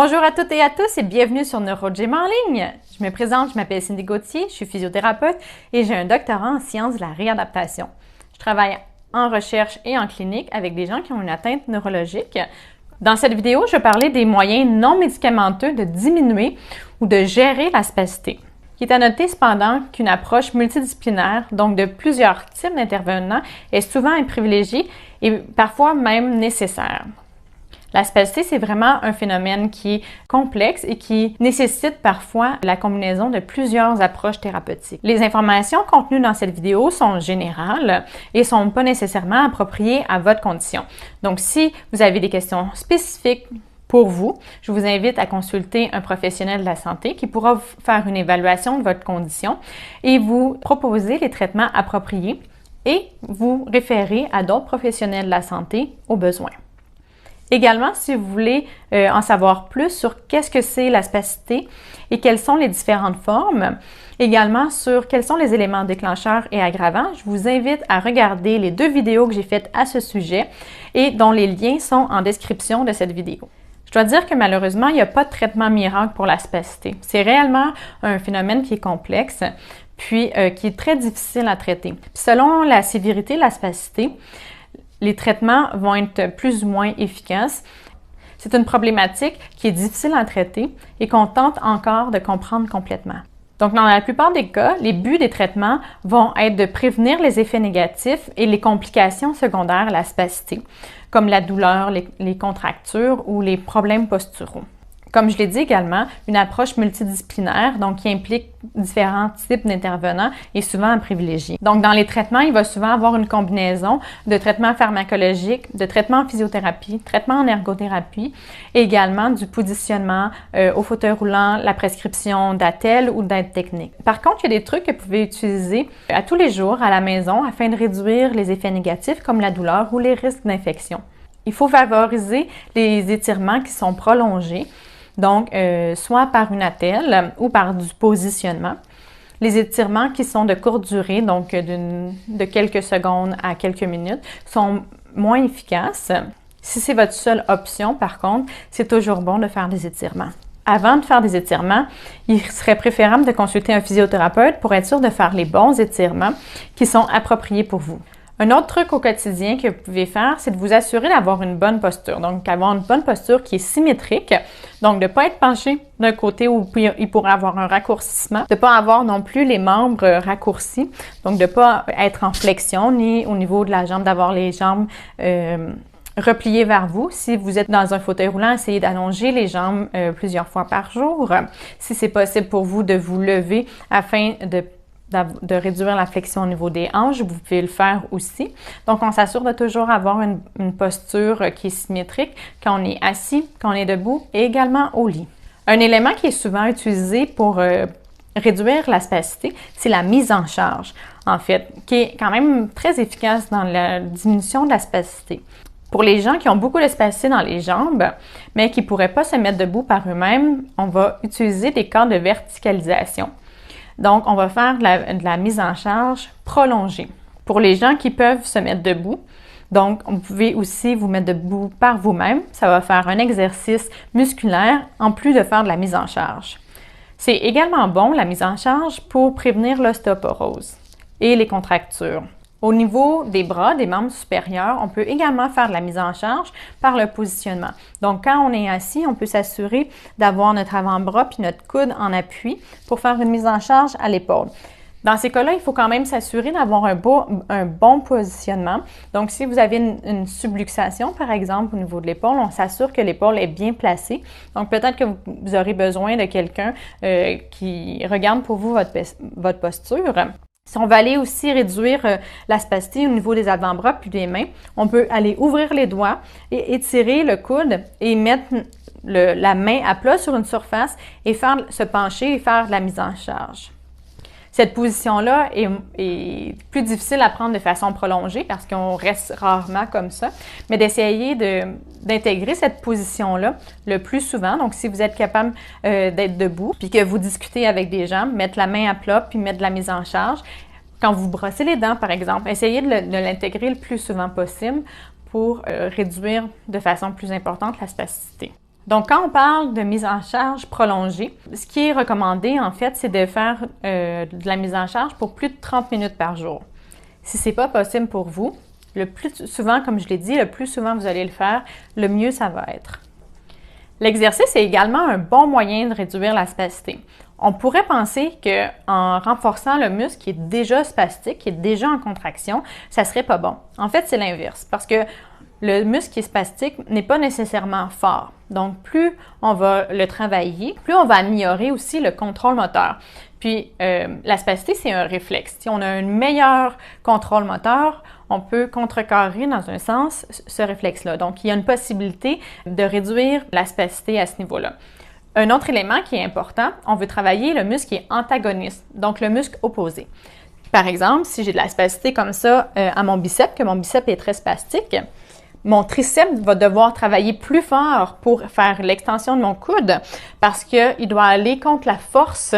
Bonjour à toutes et à tous et bienvenue sur NeuroGym en ligne. Je me présente, je m'appelle Cindy Gauthier, je suis physiothérapeute et j'ai un doctorat en sciences de la réadaptation. Je travaille en recherche et en clinique avec des gens qui ont une atteinte neurologique. Dans cette vidéo, je vais parler des moyens non médicamenteux de diminuer ou de gérer la spasticité. Il est à noter cependant qu'une approche multidisciplinaire, donc de plusieurs types d'intervenants, est souvent privilégiée et parfois même nécessaire. La spasticité, c'est vraiment un phénomène qui est complexe et qui nécessite parfois la combinaison de plusieurs approches thérapeutiques. Les informations contenues dans cette vidéo sont générales et ne sont pas nécessairement appropriées à votre condition. Donc, si vous avez des questions spécifiques pour vous, je vous invite à consulter un professionnel de la santé qui pourra vous faire une évaluation de votre condition et vous proposer les traitements appropriés et vous référer à d'autres professionnels de la santé au besoin. Également, si vous voulez en savoir plus sur qu'est-ce que c'est la spasticité et quelles sont les différentes formes, également sur quels sont les éléments déclencheurs et aggravants, je vous invite à regarder les 2 vidéos que j'ai faites à ce sujet et dont les liens sont en description de cette vidéo. Je dois dire que malheureusement, il n'y a pas de traitement miracle pour la spasticité. C'est réellement un phénomène qui est complexe, puis qui est très difficile à traiter. Puis selon la sévérité de la spasticité, les traitements vont être plus ou moins efficaces. C'est une problématique qui est difficile à traiter et qu'on tente encore de comprendre complètement. Donc, dans la plupart des cas, les buts des traitements vont être de prévenir les effets négatifs et les complications secondaires à la spasticité, comme la douleur, les contractures ou les problèmes posturaux. Comme je l'ai dit également, une approche multidisciplinaire, donc qui implique différents types d'intervenants, est souvent à privilégier. Donc, dans les traitements, il va souvent avoir une combinaison de traitements pharmacologiques, de traitements en physiothérapie, traitements en ergothérapie, et également du positionnement au fauteuil roulant, la prescription d'attelles ou d'aides techniques. Par contre, il y a des trucs que vous pouvez utiliser à tous les jours à la maison afin de réduire les effets négatifs comme la douleur ou les risques d'infection. Il faut favoriser les étirements qui sont prolongés. Donc, soit par une attelle ou par du positionnement. Les étirements qui sont de courte durée, donc de quelques secondes à quelques minutes, sont moins efficaces. Si c'est votre seule option, par contre, c'est toujours bon de faire des étirements. Avant de faire des étirements, il serait préférable de consulter un physiothérapeute pour être sûr de faire les bons étirements qui sont appropriés pour vous. Un autre truc au quotidien que vous pouvez faire, c'est de vous assurer d'avoir une bonne posture. Donc, avoir une bonne posture qui est symétrique. Donc, de ne pas être penché d'un côté où il pourrait avoir un raccourcissement. De ne pas avoir non plus les membres raccourcis. Donc, de ne pas être en flexion ni au niveau de la jambe, d'avoir les jambes repliées vers vous. Si vous êtes dans un fauteuil roulant, essayez d'allonger les jambes plusieurs fois par jour. Si c'est possible pour vous de vous lever afin de réduire la flexion au niveau des hanches, vous pouvez le faire aussi. Donc, on s'assure de toujours avoir une posture qui est symétrique quand on est assis, quand on est debout et également au lit. Un élément qui est souvent utilisé pour réduire la spasticité, c'est la mise en charge, en fait, qui est quand même très efficace dans la diminution de la spasticité. Pour les gens qui ont beaucoup de spasticité dans les jambes, mais qui ne pourraient pas se mettre debout par eux-mêmes, on va utiliser des cordes de verticalisation. Donc, on va faire de la mise en charge prolongée. Pour les gens qui peuvent se mettre debout, donc, vous pouvez aussi vous mettre debout par vous-même. Ça va faire un exercice musculaire en plus de faire de la mise en charge. C'est également bon, la mise en charge, pour prévenir l'ostéoporose et les contractures. Au niveau des bras, des membres supérieurs, on peut également faire de la mise en charge par le positionnement. Donc, quand on est assis, on peut s'assurer d'avoir notre avant-bras puis notre coude en appui pour faire une mise en charge à l'épaule. Dans ces cas-là, il faut quand même s'assurer d'avoir un bon positionnement. Donc, si vous avez une subluxation, par exemple, au niveau de l'épaule, on s'assure que l'épaule est bien placée. Donc, peut-être que vous aurez besoin de quelqu'un qui regarde pour vous votre posture. Si on va aller aussi réduire la spasticité au niveau des avant-bras puis des mains, on peut aller ouvrir les doigts et étirer le coude et mettre la main à plat sur une surface et se pencher et faire de la mise en charge. Cette position-là est plus difficile à prendre de façon prolongée parce qu'on reste rarement comme ça, mais d'essayer d'intégrer cette position-là le plus souvent. Donc, si vous êtes capable d'être debout, puis que vous discutez avec des gens, mettre la main à plat, puis mettre de la mise en charge. Quand vous brossez les dents, par exemple, essayez de l'intégrer le plus souvent possible pour réduire de façon plus importante la spasticité. Donc, quand on parle de mise en charge prolongée, ce qui est recommandé, en fait, c'est de faire de la mise en charge pour plus de 30 minutes par jour. Si ce n'est pas possible pour vous, le plus souvent, comme je l'ai dit, le plus souvent vous allez le faire, le mieux ça va être. L'exercice est également un bon moyen de réduire la spasticité. On pourrait penser qu'en renforçant le muscle qui est déjà spastique, qui est déjà en contraction, ça serait pas bon. En fait, c'est l'inverse, parce que le muscle qui est spastique n'est pas nécessairement fort. Donc, plus on va le travailler, plus on va améliorer aussi le contrôle moteur. Puis, la spasticité, c'est un réflexe. Si on a un meilleur contrôle moteur, on peut contrecarrer, dans un sens, ce réflexe-là. Donc, il y a une possibilité de réduire la spasticité à ce niveau-là. Un autre élément qui est important, on veut travailler le muscle qui est antagoniste, donc le muscle opposé. Par exemple, si j'ai de la spasticité comme ça à mon biceps, que mon biceps est très spastique, mon triceps va devoir travailler plus fort pour faire l'extension de mon coude parce qu'il doit aller contre la force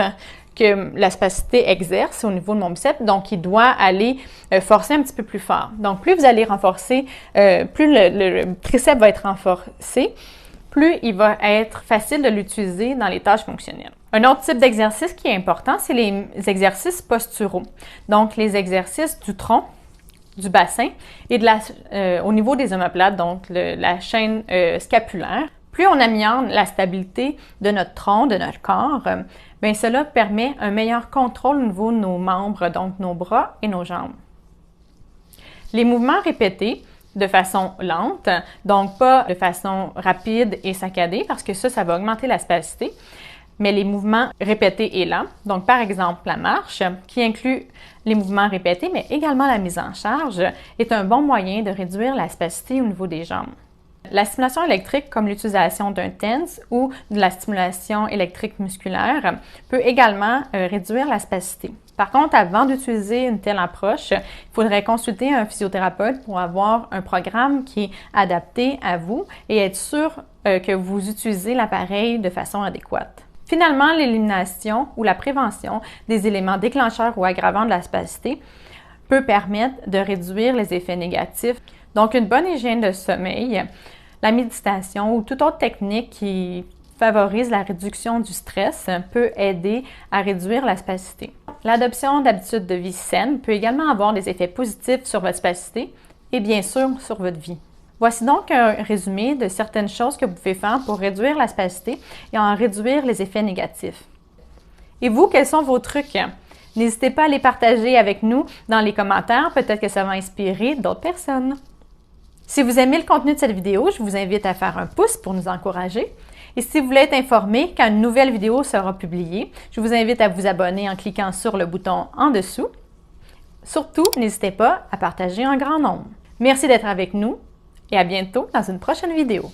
que la spasticité exerce au niveau de mon biceps. Donc, il doit aller forcer un petit peu plus fort. Donc, plus vous allez renforcer, plus le triceps va être renforcé, plus il va être facile de l'utiliser dans les tâches fonctionnelles. Un autre type d'exercice qui est important, c'est les exercices posturaux. Donc, les exercices du tronc, du bassin et au niveau des omoplates, donc la chaîne scapulaire. Plus on améliore la stabilité de notre tronc, de notre corps, bien cela permet un meilleur contrôle au niveau de nos membres, donc nos bras et nos jambes. Les mouvements répétés de façon lente, donc pas de façon rapide et saccadée, parce que ça va augmenter la spasticité, mais les mouvements répétés et lents, donc par exemple la marche, qui inclut les mouvements répétés, mais également la mise en charge, est un bon moyen de réduire la spasticité au niveau des jambes. La stimulation électrique, comme l'utilisation d'un TENS ou de la stimulation électrique musculaire, peut également réduire la spasticité. Par contre, avant d'utiliser une telle approche, il faudrait consulter un physiothérapeute pour avoir un programme qui est adapté à vous et être sûr que vous utilisez l'appareil de façon adéquate. Finalement, l'élimination ou la prévention des éléments déclencheurs ou aggravants de la spasticité peut permettre de réduire les effets négatifs. Donc, une bonne hygiène de sommeil, la méditation ou toute autre technique qui favorise la réduction du stress peut aider à réduire la spasticité. L'adoption d'habitudes de vie saines peut également avoir des effets positifs sur votre spasticité et bien sûr sur votre vie. Voici donc un résumé de certaines choses que vous pouvez faire pour réduire la spasticité et en réduire les effets négatifs. Et vous, quels sont vos trucs? N'hésitez pas à les partager avec nous dans les commentaires, peut-être que ça va inspirer d'autres personnes. Si vous aimez le contenu de cette vidéo, je vous invite à faire un pouce pour nous encourager. Et si vous voulez être informé quand une nouvelle vidéo sera publiée, je vous invite à vous abonner en cliquant sur le bouton en dessous. Surtout, n'hésitez pas à partager en grand nombre. Merci d'être avec nous et à bientôt dans une prochaine vidéo.